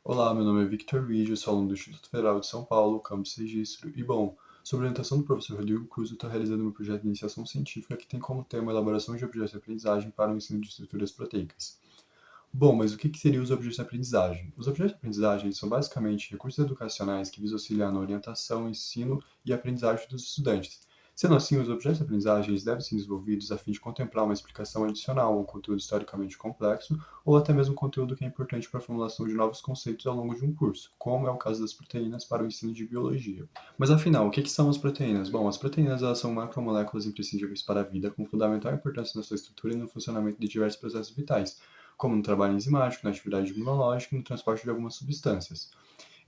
Olá, meu nome é Victor Vídeo, sou aluno do Instituto Federal de São Paulo, campus Registro, e bom, sob orientação do professor Rodrigo Cruz, eu estou realizando meu projeto de iniciação científica que tem como tema a elaboração de objetos de aprendizagem para o ensino de estruturas proteicas. Bom, mas o que seriam os objetos de aprendizagem? Os objetos de aprendizagem são basicamente recursos educacionais que visam auxiliar na orientação, ensino e aprendizagem dos estudantes. Sendo assim, os objetos de aprendizagem devem ser desenvolvidos a fim de contemplar uma explicação adicional, um conteúdo historicamente complexo, ou até mesmo conteúdo que é importante para a formulação de novos conceitos ao longo de um curso, como é o caso das proteínas para o ensino de biologia. Mas afinal, o que são as proteínas? Bom, as proteínas elas são macromoléculas imprescindíveis para a vida, com fundamental importância na sua estrutura e no funcionamento de diversos processos vitais, como no trabalho enzimático, na atividade imunológica e no transporte de algumas substâncias.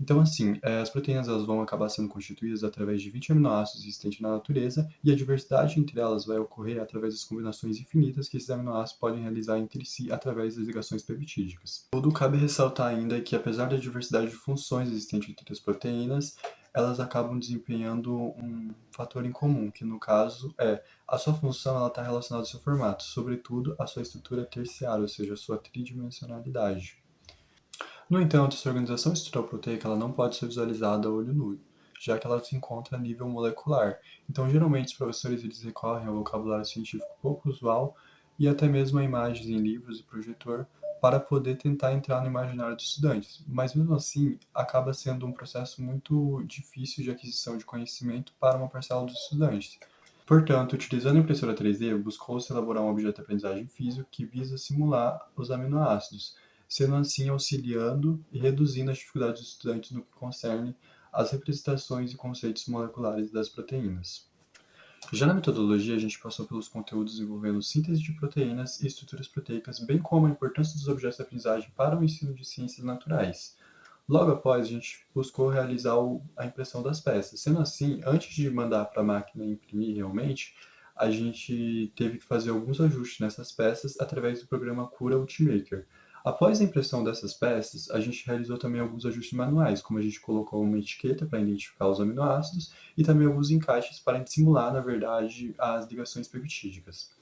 Então, assim, as proteínas elas vão acabar sendo constituídas através de 20 aminoácidos existentes na natureza, e a diversidade entre elas vai ocorrer através das combinações infinitas que esses aminoácidos podem realizar entre si através das ligações peptídicas. Tudo cabe ressaltar ainda que, apesar da diversidade de funções existente entre as proteínas, elas acabam desempenhando um fator em comum, que no caso é a sua função ela está relacionada ao seu formato, sobretudo a sua estrutura terciária, ou seja, a sua tridimensionalidade. No entanto, essa organização estrutural proteica ela não pode ser visualizada a olho nu, já que ela se encontra a nível molecular. Então, geralmente, os professores eles recorrem ao vocabulário científico pouco usual e até mesmo a imagens em livros e projetor para poder tentar entrar no imaginário dos estudantes. Mas, mesmo assim, acaba sendo um processo muito difícil de aquisição de conhecimento para uma parcela dos estudantes. Portanto, utilizando a impressora 3D, buscou-se elaborar um objeto de aprendizagem físico que visa simular os aminoácidos, sendo assim auxiliando e reduzindo as dificuldades dos estudantes no que concerne às representações e conceitos moleculares das proteínas. Já na metodologia, a gente passou pelos conteúdos envolvendo síntese de proteínas e estruturas proteicas, bem como a importância dos objetos de aprendizagem para o ensino de ciências naturais. Logo após, a gente buscou realizar a impressão das peças. Sendo assim, antes de mandar para a máquina imprimir realmente, a gente teve que fazer alguns ajustes nessas peças através do programa Cura Ultimaker. Após a impressão dessas peças, a gente realizou também alguns ajustes manuais, como a gente colocou uma etiqueta para identificar os aminoácidos e também alguns encaixes para simular, na verdade, as ligações peptídicas.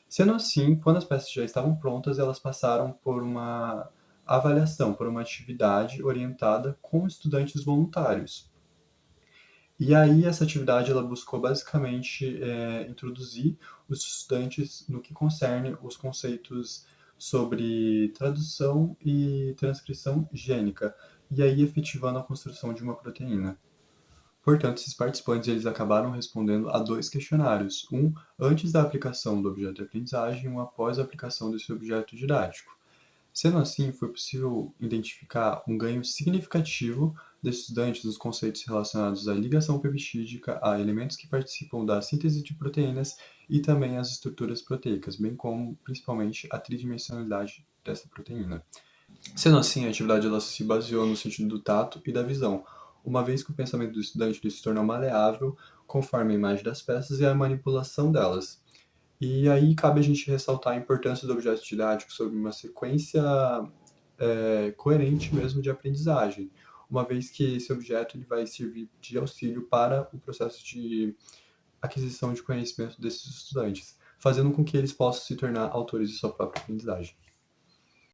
Sendo assim, quando as peças já estavam prontas, elas passaram por uma avaliação, por uma atividade orientada com estudantes voluntários. E aí essa atividade ela buscou basicamente introduzir os estudantes no que concerne os conceitos sobre tradução e transcrição gênica, e aí efetivando a construção de uma proteína. Portanto, esses participantes eles acabaram respondendo a dois questionários, um antes da aplicação do objeto de aprendizagem e um após a aplicação desse objeto didático. Sendo assim, foi possível identificar um ganho significativo desses estudantes dos conceitos relacionados à ligação peptídica, a elementos que participam da síntese de proteínas e também às estruturas proteicas, bem como, principalmente, a tridimensionalidade dessa proteína. Sendo assim, a atividade ela se baseou no sentido do tato e da visão, uma vez que o pensamento do estudante ele se tornou maleável conforme a imagem das peças e a manipulação delas. E aí cabe a gente ressaltar a importância do objeto didático sobre uma sequência coerente mesmo de aprendizagem, uma vez que esse objeto ele vai servir de auxílio para o processo de aquisição de conhecimento desses estudantes, fazendo com que eles possam se tornar autores de sua própria aprendizagem.